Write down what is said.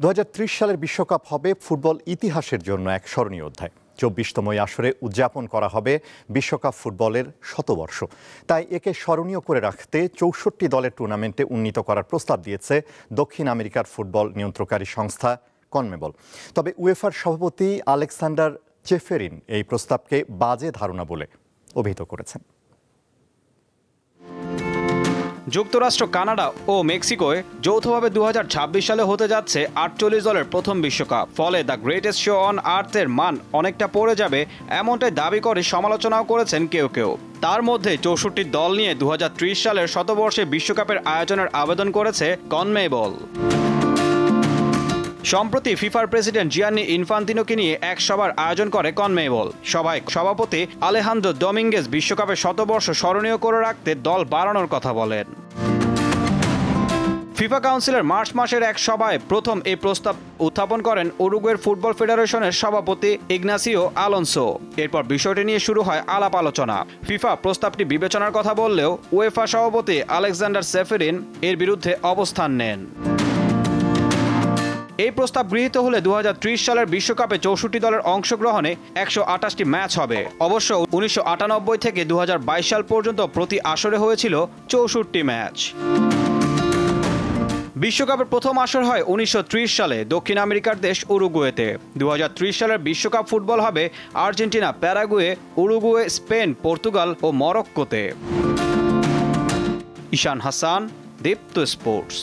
2030 সালের বিশ্বকাপ হবে ফুটবল ইতিহাসের জন্য এক স্মরণীয় অধ্যায়। 24তম আসরে উদযাপন করা হবে বিশ্বকাপ ফুটবলের শতবর্ষ। তাই একে স্মরণীয় করে রাখতে 64 দলের টুর্নামেন্টে উন্নীত করার প্রস্তাব দিয়েছে দক্ষিণ আমেরিকার ফুটবল নিয়ন্ত্রণকারী সংস্থা কনমেবল। তবে উয়েফার সভাপতি আলেকজান্ডার চেফেরিন এই প্রস্তাবকে বাজে ধারণা বলে অভিহিত করেছেন। যুক্তরাষ্ট্র, কানাডা ও মেক্সিকোয় যৌথভাবে 2026 সালে হতে যাচ্ছে 48 দলের প্রথম বিশ্বকাপ। ফলে দ্য গ্রেটেস্ট শো অন আর্থের মান অনেকটা পড়ে যাবে, এমনটাই দাবি করে সমালোচনাও করেছেন কেউ কেউ। তার মধ্যে 64 দল নিয়ে 2030 সালের শতবর্ষে বিশ্বকাপের আয়োজনের আবেদন করেছে কনমেবল। সম্প্রতি ফিফার প্রেসিডেন্ট জিয়ান্নি ইনফান্তিনোকে নিয়ে এক সভার আয়োজন করে কনমেবল। সভায় সভাপতি আলেহান্দ্রো ডোমিঙ্গেজ বিশ্বকাপের শতবর্ষ স্মরণীয় করে রাখতে দল বাড়ানোর কথা বলেন। ফিফা কাউন্সিলের মার্চ মাসের এক সভায় প্রথম এই প্রস্তাব উত্থাপন করেন উরুগুয়ের ফুটবল ফেডারেশনের সভাপতি ইগনাসিও আলোনসো। এরপর বিষয়টি নিয়ে শুরু হয় আলাপ আলোচনা। ফিফা প্রস্তাবটি বিবেচনার কথা বললেও উয়েফা সভাপতি আলেকজান্ডার চেফেরিন এর বিরুদ্ধে অবস্থান নেন। এই প্রস্তাব গৃহীত হলে 2030 সালের বিশ্বকাপে 64 দলের অংশগ্রহণে 128টি ম্যাচ হবে। অবশ্য 1998 থেকে 2022 সাল পর্যন্ত প্রতি আসরে হয়েছিল 64 ম্যাচ। বিশ্বকাপের প্রথম আসর হয় 1930 সালে দক্ষিণ আমেরিকার দেশ উরুগুয়েতে। 2030 সালের বিশ্বকাপ ফুটবল হবে Argentina, Paraguay, Uruguay, Spain, Portugal ও মরক্কোতে। ঈশান হাসান, দীপ্ত স্পোর্টস।